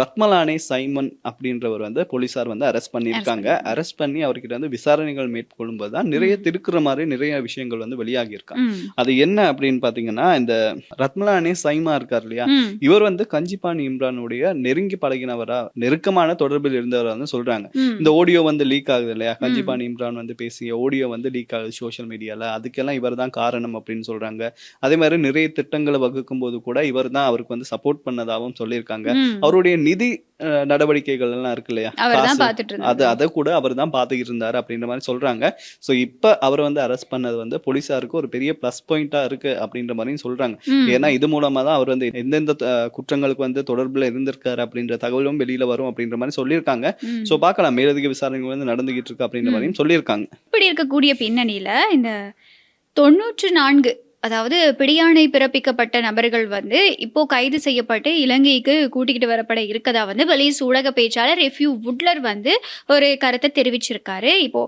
ரத்மலானே சைமன் அப்படின்றவர் வந்து போலீசார் வந்து அரெஸ்ட் பண்ணியிருக்காங்க. அரெஸ்ட் பண்ணி அவர்கிட்ட வந்து விசாரணைகள் மேற்கொள்ளும் போதுதான் நிறைய திருக்குற மாதிரி நிறைய விஷயங்கள் வந்து வெளியாகி இருக்காங்க. அது என்ன அப்படின்னு பாத்தீங்கன்னா, இந்த ரத்மலானே சைமா இருக்கார் இல்லையா, இவர் வந்து கஞ்சிபாணி இம்ரானுடைய நெருங்கி பழகினவரா, நெருக்கமான தொடர்பில் இருந்தவரா வந்து சொல்றாங்க. இந்த ஆடியோ வந்து லீக் ஆகுது இல்லையா, கஞ்சிபாணி இம்ரான் வந்து பேசிய ஆடியோ வந்து லீக் ஆகுது சோசியல் மீடியால, அதுக்கெல்லாம் இவர் தான் காரணம் அப்படின்னு சொல்றாங்க. அதே மாதிரி நிறைய திட்டங்களை வகுக்கும் போது கூட இவர் தான் அவருக்கு வந்து சப்போர்ட் பண்ணதாகவும் சொல்லியிருக்காங்க. அவருடைய நிதி நடவடிக்கைகள் எல்லாம் இருக்கு இல்லையா, அதை கூட அவர் தான் பாத்துக்கிட்டு இருந்தாரு அப்படின்ற மாதிரி சொல்றாங்க. சோ இப்ப அவர் வந்து அரெஸ்ட் பண்ணது வந்து போலீசாருக்கு ஒரு பெரிய பிளஸ் பாயிண்டா இருக்கு அப்படின்ற மாதிரியும் சொல்றாங்க. ஏன்னா இது மூலமா தான் அவர் வந்து எந்தெந்த குற்றங்களுக்கு வந்து தொடர்புல இருந்திருக்காரு அப்படின்ற தகவலும் வெளியில வரும் அப்படின்ற மாதிரி சொல்லியிருக்காங்க. சோ பார்க்கலாம், மேலதிக விசாரணைகள் வந்து நடந்துகிட்டு இருக்கு அப்படின்ற மாதிரியும் சொல்லியிருக்காங்க. இப்படி இருக்கக்கூடிய பின்னணியில இந்த 94 அதாவது பிடியாணை பிறப்பிக்கப்பட்ட நபர்கள் வந்து இப்போ கைது செய்யப்பட்டு இலங்கைக்கு கூட்டிகிட்டு வரப்பட இருக்கதா வந்து போலீஸ் ஊடக பேச்சாளர் ரெஃப்யூ வுட்லர் வந்து ஒரு கருத்தை தெரிவிச்சிருக்காரு. இப்போ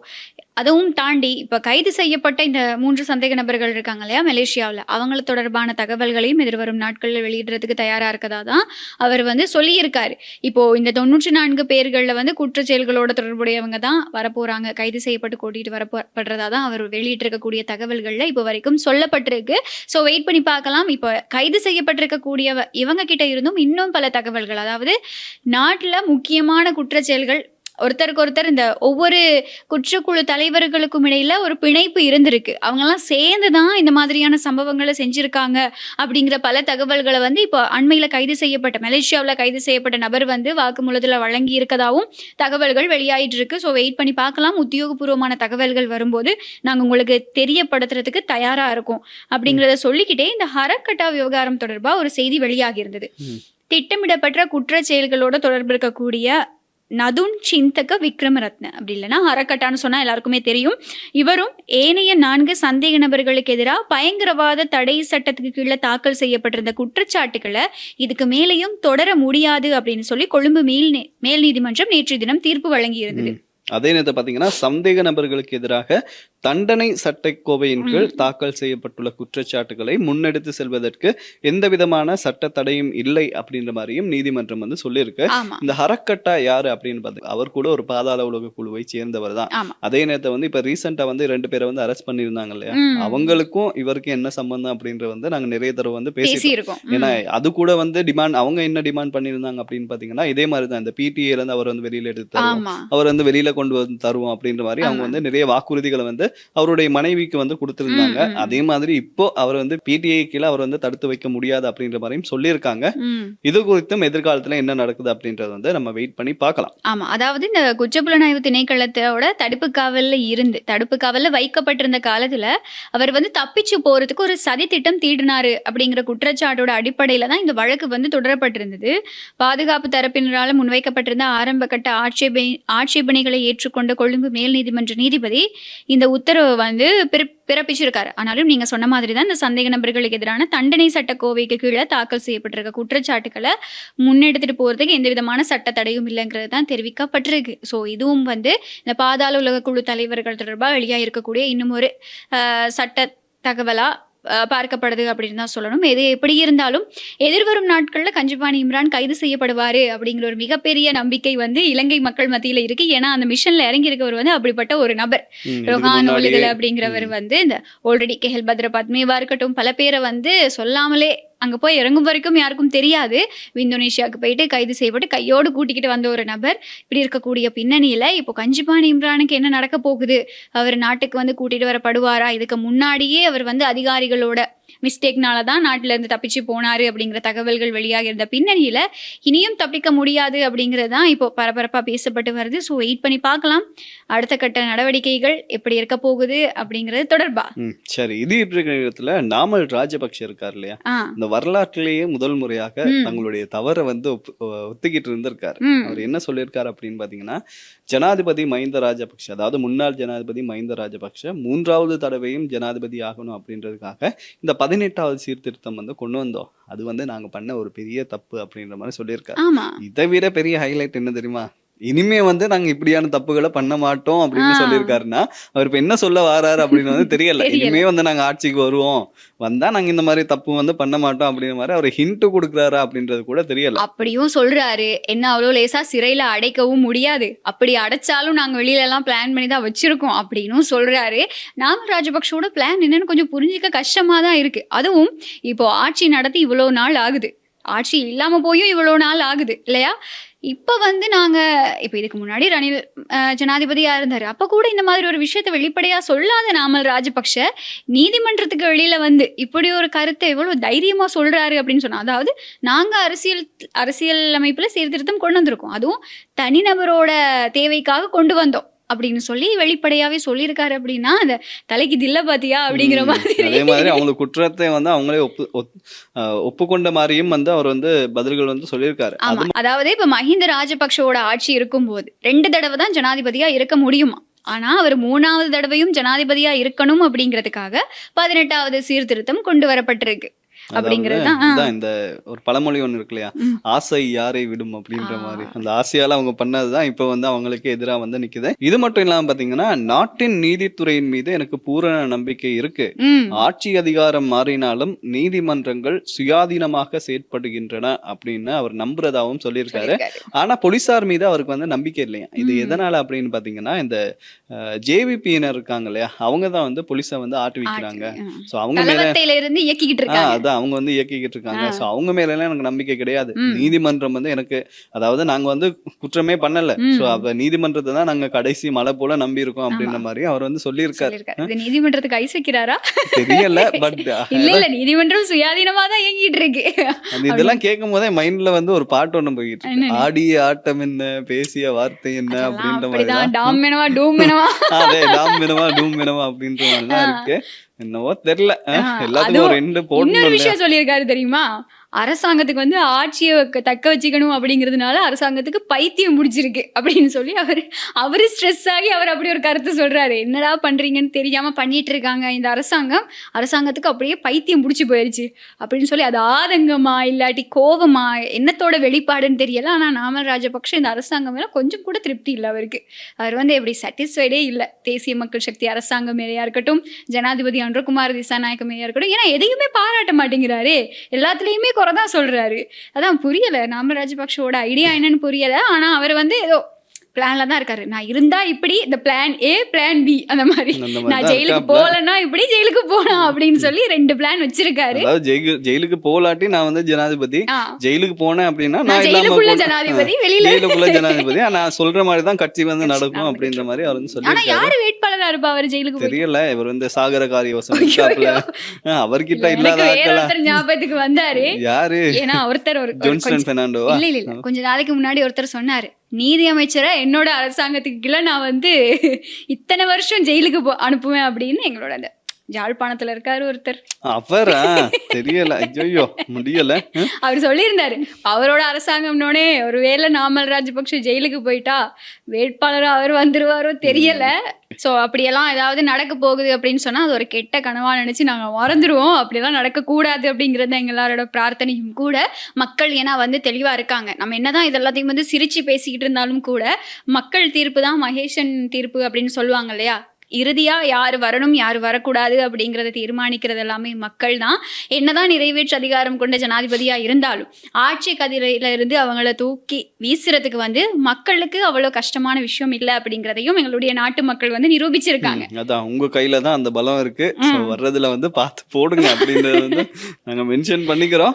அதுவும் தாண்டி இப்போ கைது செய்யப்பட்ட இந்த 3 சந்தேக நபர்கள் இருக்காங்க இல்லையா மலேசியாவில், அவங்கள தொடர்பான தகவல்களையும் எதிர்வரும் நாட்களில் வெளியிடுறதுக்கு தயாராக இருக்கதா தான் அவர் வந்து சொல்லியிருக்காரு. இப்போ இந்த 94 பேர்களில் வந்து குற்றச்செயல்களோட தொடர்புடையவங்க தான் வரப்போறாங்க, கைது செய்யப்பட்டு கூட்டிகிட்டு வரப்படுறதா தான் அவர் வெளியிட்டிருக்கக்கூடிய தகவல்களில் இப்போ வரைக்கும் சொல்லப்பட்டிருக்கு. ஸோ வெயிட் பண்ணி பார்க்கலாம். இப்போ கைது செய்யப்பட்டிருக்கக்கூடிய இவங்க கிட்ட இருந்தும் இன்னும் பல தகவல்கள், அதாவது நாட்டில் முக்கியமான குற்றச்செயல்கள் ஒருத்தருக்கு ஒருத்தர் இந்த ஒவ்வொரு குற்றக்குழு தலைவர்களுக்கும் இடையில ஒரு பிணைப்பு இருந்திருக்கு, அவங்கெல்லாம் சேர்ந்து தான் இந்த மாதிரியான சம்பவங்களை செஞ்சிருக்காங்க அப்படிங்கிற பல தகவல்களை வந்து இப்போ அண்மையில் கைது செய்யப்பட்ட மலேசியாவில் கைது செய்யப்பட்ட நபர் வந்து வாக்குமூலத்தில் வழங்கி இருக்கதாகவும் தகவல்கள் வெளியாயிட்டு இருக்கு. ஸோ வெயிட் பண்ணி பார்க்கலாம். உத்தியோகபூர்வமான தகவல்கள் வரும்போது நாங்கள் உங்களுக்கு தெரியப்படுத்துறதுக்கு தயாராக இருக்கும் அப்படிங்கிறத சொல்லிக்கிட்டே இந்த ஹரக்கட்டா விவகாரம் தொடர்பாக ஒரு செய்தி வெளியாகி இருந்தது. திட்டமிடப்பட்ட குற்ற செயல்களோட தொடர்பு இருக்கக்கூடிய நதுன் சிந்தக விக்ரமரத்ன, அப்படி இல்லைன்னா ஹரக்கட்டான்னு சொன்னால் எல்லாருக்குமே தெரியும். இவரும் ஏனைய 4 சந்தேக நபர்களுக்கு எதிராக பயங்கரவாத தடை சட்டத்துக்கு கீழே தாக்கல் செய்யப்பட்டிருந்த குற்றச்சாட்டுகளை இதுக்கு மேலேயும் தொடர முடியாது அப்படின்னு சொல்லி கொழும்பு மேல் நீதிமன்றம் நேற்று தினம் தீர்ப்பு வழங்கி இருந்தது. அதே நேரத்தில் பார்த்தீங்கன்னா, சந்தேக நபர்களுக்கு எதிராக தண்டனை சட்டக்கோவையின் கீழ் தாக்கல் செய்யப்பட்டுள்ள குற்றச்சாட்டுகளை முன்னெடுத்து செல்வதற்கு எந்த விதமான சட்ட தடையும் இல்லை அப்படின்ற மாதிரியும் நீதிமன்றம் வந்து சொல்லியிருக்கு. இந்த ஹரக்கட்டா யாரு அப்படின்னு பார்த்து, அவர் கூட ஒரு பாதாள உலக குழுவை சேர்ந்தவர் தான். அதே நேரத்தை வந்து இப்ப ரீசெண்டா வந்து 2 பேரை வந்து அரெஸ்ட் பண்ணியிருந்தாங்க இல்லையா, அவங்களுக்கும் இவருக்கும் என்ன சம்பந்தம் அப்படின்ற வந்து நாங்க நிறைய தடவை வந்து பேசியிருக்கோம். ஏன்னா அது கூட வந்து டிமாண்ட், அவங்க என்ன டிமாண்ட் பண்ணியிருந்தாங்க அப்படின்னு பாத்தீங்கன்னா, இதே மாதிரி தான் இந்த பிடிஏல இருந்து அவர் வந்து வெளியில எடுத்து தருவோம், அவர் வந்து வெளியில கொண்டு வந்து தருவோம் அப்படின்ற மாதிரி அவங்க வந்து நிறைய வாக்குறுதிகளை வந்து அவருடைய மனைவிக்கு வந்து கொடுத்திருந்தாங்க. அதே மாதிரி இப்போ அவர் வந்து பிடிஐ கீழே அவர் வந்து தடுத்து வைக்க முடியாது அப்படின்ற மாதிரியும் சொல்லியிருக்காங்க. இது குறித்தும் எதிர்காலத்துல என்ன நடக்குது அப்படின்றது வந்து நம்ம வெயிட் பண்ணி பார்க்கலாம். ஆமா, அதாவது இந்த குற்றப்புலனாய்வு திணைக்களத்தோட தடுப்பு காவல்ல வைக்கப்பட்டிருந்த காலத்துல அவர் வந்து தப்பிச்சு போறதுக்கு ஒரு சதி திட்டம் தீட்டினாரு அப்படிங்கிற குற்றச்சாட்டோட அடிப்படையில தான் இந்த வழக்கு வந்து தொடரப்பட்டிருந்தது. பாதுகாப்பு தரப்பினரால் முன்வைக்கப்பட்டிருந்த ஆரம்ப கட்ட ஆட்சேபனைகளை ஏற்றுக்கொண்ட கொழும்பு மேல் நீதிமன்ற நீதிபதி இந்த உத்தரவு வந்து பிறப்பிச்சிருக்காரு. ஆனாலும் நீங்க சொன்ன மாதிரி தான் இந்த சந்தேக நபர்களுக்கு எதிரான தண்டனை சட்டக்கோவைக்கு கீழே தாக்கல் செய்யப்பட்டிருக்க குற்றச்சாட்டுக்களை முன்னெடுத்துட்டு போறதுக்கு எந்த விதமான சட்ட தடையும் இல்லைங்கிறது தான் தெரிவிக்கப்பட்டிருக்கு. ஸோ இதுவும் வந்து இந்த பாதாள உலக குழு தலைவர்கள் தொடர்பாக வெளியாக இருக்கக்கூடிய இன்னும் ஒரு சட்ட தகவலா பார்க்கப்படுது அப்படின்னு தான் சொல்லணும். எது எப்படி இருந்தாலும் எதிர்வரும் நாட்களில் கஞ்சிபாணி இம்ரான் கைது செய்யப்படுவார் அப்படிங்கிற ஒரு மிகப்பெரிய நம்பிக்கை வந்து இலங்கை மக்கள் மத்தியில் இருக்கு. ஏன்னா அந்த மிஷன்ல இறங்கி இருக்கவர் வந்து அப்படிப்பட்ட ஒரு நபர். ரோஹான் ஒலிதல் அப்படிங்கிறவர் வந்து இந்த ஆல்ரெடி கேஎல் பத்ர பத்மேவா இருக்கட்டும், பல பேரை வந்து சொல்லாமலே அங்கே போய் இறங்கும் வரைக்கும் யாருக்கும் தெரியாது, இந்தோனேஷியாவுக்கு போயிட்டு கைது செய்யப்பட்டு கையோடு கூட்டிக்கிட்டு வந்த ஒரு நபர். இப்படி இருக்கக்கூடிய பின்னணியில் இப்போ கஞ்சிபாணி இம்ரானுக்கு என்ன நடக்க போகுது, அவர் நாட்டுக்கு வந்து கூட்டிகிட்டு வரப்படுவாரா, இதுக்கு முன்னாடியே அவர் வந்து அதிகாரிகளோட மிஸ்டேக்னால தான் நாட்டிலேருந்து தப்பிச்சு போனார் அப்படிங்கிற தகவல்கள் வெளியாக இருந்த பின்னணியில் இனியும் தப்பிக்க முடியாது அப்படிங்கிறது தான் இப்போ பரபரப்பாக பேசப்பட்டு வருது. ஸோ வெயிட் பண்ணி பார்க்கலாம் அடுத்த கட்ட நடவடிக்கைகள் எப்படி இருக்க போகுது அப்படிங்கிறது தொடர்பா. சரி, இது இருக்கிற இடத்துல நாமல் ராஜபக்ஷ இருக்கார் இல்லையா, இந்த வரலாற்றிலேயே முதல் முறையாக தங்களுடைய தவறை வந்து ஒத்துக்கிட்டு இருந்திருக்காரு. அவர் என்ன சொல்லியிருக்காரு அப்படின்னு பாத்தீங்கன்னா, ஜனாதிபதி மஹிந்த ராஜபக்ஷ, அதாவது முன்னாள் ஜனாதிபதி மஹிந்த ராஜபக்ஷ 3வது தடவையும் ஜனாதிபதி ஆகணும் அப்படின்றதுக்காக இந்த 18வது சீர்திருத்தம் வந்து கொண்டு வந்தோம், அது வந்து நாங்க பண்ண ஒரு பெரிய தப்பு அப்படின்ற மாதிரி சொல்லியிருக்காரு. இதை விட பெரிய ஹைலைட் என்ன தெரியுமா, இனிமே வந்து நாங்க இப்படியான தப்புகளை பண்ண மாட்டோம் அப்படின்னு சொல்லியிருக்காருன்னா அவர் இப்ப என்ன சொல்ல வராரு அப்படின்னு வந்து தெரியல. இனிமே வந்து நாங்க ஆட்சிக்கு வருவோம், வந்தா நாங்க இந்த மாதிரி தப்பு வந்து பண்ண மாட்டோம் அப்படிங்கிற மாதிரி அவர் ஹிண்ட் கொடுக்குறாரா அப்படின்றது கூட தெரியல. அப்படியும் சொல்றாரு. என்ன அவ்வளோ லேசா சிறையில அடைக்கவும் முடியாது, அப்படி அடைச்சாலும் நாங்க வெளியில எல்லாம் பிளான் பண்ணி தான் வச்சிருக்கோம் அப்படின்னு சொல்றாரு. நாமல் ராஜபக்ஷோட பிளான் என்னன்னு கொஞ்சம் புரிஞ்சிக்க கஷ்டமா தான் இருக்கு. அதுவும் இப்போ ஆட்சி நடத்தி இவ்வளோ நாள் ஆகுது, ஆட்சி இல்லாம போயும் இவ்வளோ நாள் ஆகுது இல்லையா? இப்போ வந்து இப்போ இதுக்கு முன்னாடி ரணில் ஜனாதிபதியா இருந்தாரு, அப்ப கூட இந்த மாதிரி ஒரு விஷயத்த வெளிப்படையா சொல்லாத நாமல் ராஜபக்ஷ நீதிமன்றத்துக்கு வெளியில வந்து இப்படி ஒரு கருத்தை எவ்வளவு தைரியமா சொல்றாரு அப்படின்னு சொன்னா, அதாவது நாங்க அரசியல் அமைப்புல சீர்திருத்தம் கொண்டு வந்திருக்கோம், அதுவும் தனிநபரோட தேவைக்காக கொண்டு வந்தோம் அப்படின்னு சொல்லி வெளிப்படையாவே சொல்லியிருக்காரு. அப்படின்னா அந்த தலைக்கு தில்ல பாத்தியா அப்படிங்கிற மாதிரி. அதே மாதிரி அவங்களுக்கு குற்றத்தை வந்து அவங்களே ஒப்புக்கொண்ட மாதிரியும் வந்து அவர் வந்து பதில்கள் வந்து சொல்லியிருக்காரு. அதாவது இப்ப மஹிந்த ராஜபக்ஷோட ஆட்சி இருக்கும்போது 2 தடவை தான் ஜனாதிபதியா இருக்க முடியுமா, ஆனா அவர் 3வது தடவையும் ஜனாதிபதியா இருக்கணும் அப்படிங்கிறதுக்காக 18வது சீர்திருத்தம் கொண்டு வரப்பட்டிருக்கு. இந்த ஒரு பழமொழி ஒண்ணு இருக்கு இல்லையா, ஆசை யாரை விடும் அப்படின்ற மாதிரி, அந்த ஆசையால அவங்க பண்ணதுதான் இப்ப வந்து அவங்களுக்கு எதிரா வந்து நிக்குது. இது மட்டும் இல்லாம பாத்தீங்கன்னா நாட்டின் நீதித்துறையின் மீது எனக்கு பூரண நம்பிக்கை இருக்கு, ஆட்சி அதிகாரம் மாறினாலும் நீதிமன்றங்கள் சுயாதீனமாக செயற்படுகின்றன அப்படின்னு அவர் நம்புறதாவும் சொல்லியிருக்காரு. ஆனா போலீசார் மீது அவருக்கு வந்து நம்பிக்கை இல்லையா. இது எதனால அப்படின்னு பாத்தீங்கன்னா இந்த ஜேவிபியினர் இருக்காங்க இல்லையா, அவங்கதான் வந்து போலீஸை வந்து ஆட்டுவிக்கிறாங்க. சோ அவங்க மேல இருந்து இயக்கிக்கிட்டு இருக்காங்க, அவங்க வந்து இயக்கிக்கிட்டு இருக்காங்க. சோ அவங்க மேல எல்லாம் எனக்கு நம்பிக்கை கிடையாது. நீதிமன்றம் வந்து எனக்கு, அதாவது நாங்க வந்து குற்றமே பண்ணல, சோ அப்ப நீதிமன்றத்தை தான் நாங்க கடைசி மலை போல நம்பி இருக்கோம் அப்படின்ற மாதிரி அவர் வந்து சொல்லியிருக்காரு. நீதிமன்றத்துக்கு ஐஸ் வைக்கிறாரா தெரியல, பட் இல்ல நீதிமன்றம் சுயாதீனமா தான் இயங்கிட்டு இருக்கு. இதெல்லாம் கேட்கும் போதே மைண்ட்ல வந்து ஒரு பாட்டு ஒண்ணு போயிட்டு இருக்கு, ஆடிய ஆட்டம் என்ன பேசிய வார்த்தை என்ன அப்படின்ற மாதிரி, டாம் மினவா டூம் மினவா, அதே டாம் மினவா டூம் மினவா அப்படின்ற மாதிரி தான் இருக்கு. என்னவோ தெரியல, எல்லாத்துக்கும் ஒரு எண்டு போடணும். இன்னொரு விஷயம் சொல்லியிருக்காரு தெரியுமா, அரசாங்கத்துக்கு வந்து ஆட்சியை தக்க வச்சுக்கணும் அப்படிங்கிறதுனால அரசாங்கத்துக்கு பைத்தியம் முடிச்சிருக்கு அப்படின்னு சொல்லி அவரு ஸ்ட்ரெஸ் ஆகி அவர் அப்படி ஒரு கருத்து சொல்றாரு. என்னடா பண்றீங்கன்னு தெரியாம பண்ணிட்டு இருக்காங்க இந்த அரசாங்கத்துக்கு அப்படியே பைத்தியம் முடிச்சு போயிருச்சு அப்படின்னு சொல்லி, அது ஆதங்கமா இல்லாட்டி கோபமா என்னத்தோட வெளிப்பாடுன்னு தெரியல. ஆனா நாமல் ராஜபக்ஷ இந்த அரசாங்கம் மேல கொஞ்சம் கூட திருப்தி இல்லை அவருக்கு. அவர் வந்து எப்படி சாட்டிஸ்ஃபைடே இல்லை தேசிய மக்கள் சக்தி அரசாங்கம் மேலேயா இருக்கட்டும், ஜனாதிபதி அன்றகுமார் திசாநாயக்க மேலேயா இருக்கட்டும். ஏன்னா எதையுமே பாராட்ட மாட்டேங்கிறாரு, எல்லாத்துலயுமே குறைதான் சொல்றாரு. அதான் புரியல நாமல் ராஜபக்ஷோட ஐடியா என்னன்னு புரியல. ஆனா அவர் வந்து ஏதோ பிளான்ல தான் இருக்காரு. நான் இருந்தா இப்படி, இந்த பிளான் ஏ பிளான் பி, அந்த மாதிரி நான் ஜெயிலுக்கு போகலன்னா இப்படி, ஜெயிலுக்கு போலாம் அப்படின்னு சொல்லி 2 பிளான் வச்சிருக்காரு. ஜெயிலுக்கு போலாட்டி நான் வந்து ஜனாதிபதி, ஜெயிலுக்கு போனேன் அப்படின்னா நான் ஜெயிலுக்குள்ள ஜனாதிபதி, வெளியில ஜனாதிபதி, நான் சொல்ற மாதிரி தான் கட்சி வந்து நடக்கும் அப்படின்ற மாதிரி அவர் வந்து சொல்லி. ஆனா யாரு வேட்பாளரா இருப்பா அவர் ஜெயிலுக்கு? தெரியல, இவர் வந்து சாகரகாரி யோசனை அவர்கிட்ட இல்லாத ஞாபகத்துக்கு வந்தாரு. யாரு? ஏன்னா ஒருத்தர் ஜான்சன் பெர்னாண்டோவா? இல்ல கொஞ்ச நாளைக்கு முன்னாடி ஒருத்தர் சொன்னாரு, நீதி அமைச்சரை என்னோட அரசாங்கத்துக்கு கீழே நான் வந்து இத்தனை வருஷம் ஜெயிலுக்கு அனுப்புவேன் அப்படின்னு. எங்களோட அந்த ஜாழ்ப்பாணத்துல இருக்காரு ஒருத்தர், அவரா? தெரியல, ஐயோ முடியல. அவர் சொல்லியிருந்தாரு அவரோட அரசாங்கம்னோடனே ஒருவேளை நாமல் ராஜபக்ஷ ஜெயிலுக்கு போயிட்டா வேட்பாளரா அவர் வந்துருவாரோ தெரியல. ஸோ அப்படியெல்லாம் ஏதாவது நடக்க போகுது அப்படின்னு சொன்னா அது ஒரு கெட்ட கனவா நினைச்சு நாங்க மறந்துடுவோம். அப்படியெல்லாம் நடக்கக்கூடாது அப்படிங்கிறது எங்க எல்லாரோட பிரார்த்தனையும் கூட. மக்கள் ஏன்னா வந்து தெளிவா இருக்காங்க. நம்ம என்னதான் இது எல்லாத்தையும் வந்து சிரிச்சு பேசிக்கிட்டு இருந்தாலும் கூட மக்கள் தீர்ப்பு தான் மகேஷன் தீர்ப்பு அப்படின்னு சொல்லுவாங்க இல்லையா. இறுதியா யார் வரணும் யார் வரக்கூடாது அப்படிங்கிறத தீர்மானிக்கிறது எல்லாமே மக்கள் தான். என்னதான் நிறைவேற்று அதிகாரம் கொண்ட ஜனாதிபதியா இருந்தாலும் ஆட்சி கதிரையில இருந்து அவங்கள தூக்கி வீசுறதுக்கு வந்து மக்களுக்கு அவ்வளவு கஷ்டமான விஷயம் இல்லை அப்படிங்கிறதையும் எங்களுடைய நாட்டு மக்கள் வந்து நிரூபிச்சிருக்காங்க. அதான் உங்க கையில தான் அந்த பலம் இருக்கு, வர்றதுல வந்து பார்த்து போடுங்க அப்படின்றது வந்து நாங்க மென்ஷன் பண்ணிக்கிறோம்.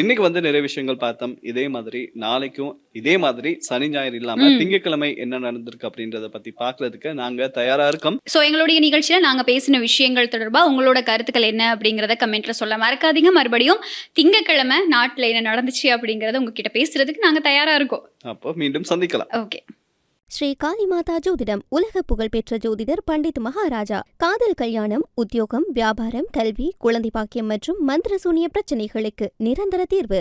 இன்னைக்கு வந்து நிறைய விஷயங்கள் பார்த்தோம். இதே மாதிரி நாளைக்கும் இதே மாதிரி சனி ஞாயிறு இல்லாம திங்கட்கிழமை என்ன நடந்திருக்கு அப்படின்றத பத்தி பாக்குறதுக்கு நாங்க தயாரா இருக்கோம். ஸோ எங்களுடைய நிகழ்ச்சியில் நாங்கள் பேசின விஷயங்கள் தொடர்பாக உங்களோட கருத்துக்கள் என்ன அப்படிங்கிறத கமெண்ட்ல சொல்ல மறக்காதீங்க. மறுபடியும் திங்கட்கிழமை நாட்டில் என்ன நடந்துச்சு அப்படிங்கிறத உங்ககிட்ட பேசுறதுக்கு நாங்கள் தயாராக இருக்கோம். அப்போ மீண்டும் சந்திக்கலாம். ஓகே. ஸ்ரீ காளிமாதா ஜோதிடம் உலக புகழ்பெற்ற ஜோதிடர் பண்டித் மகாராஜா. காதல், கல்யாணம், உத்தியோகம், வியாபாரம், கல்வி, குழந்தை பாக்கியம் மற்றும் மந்திர சூனிய பிரச்சனைகளுக்கு நிரந்தர தீர்வு.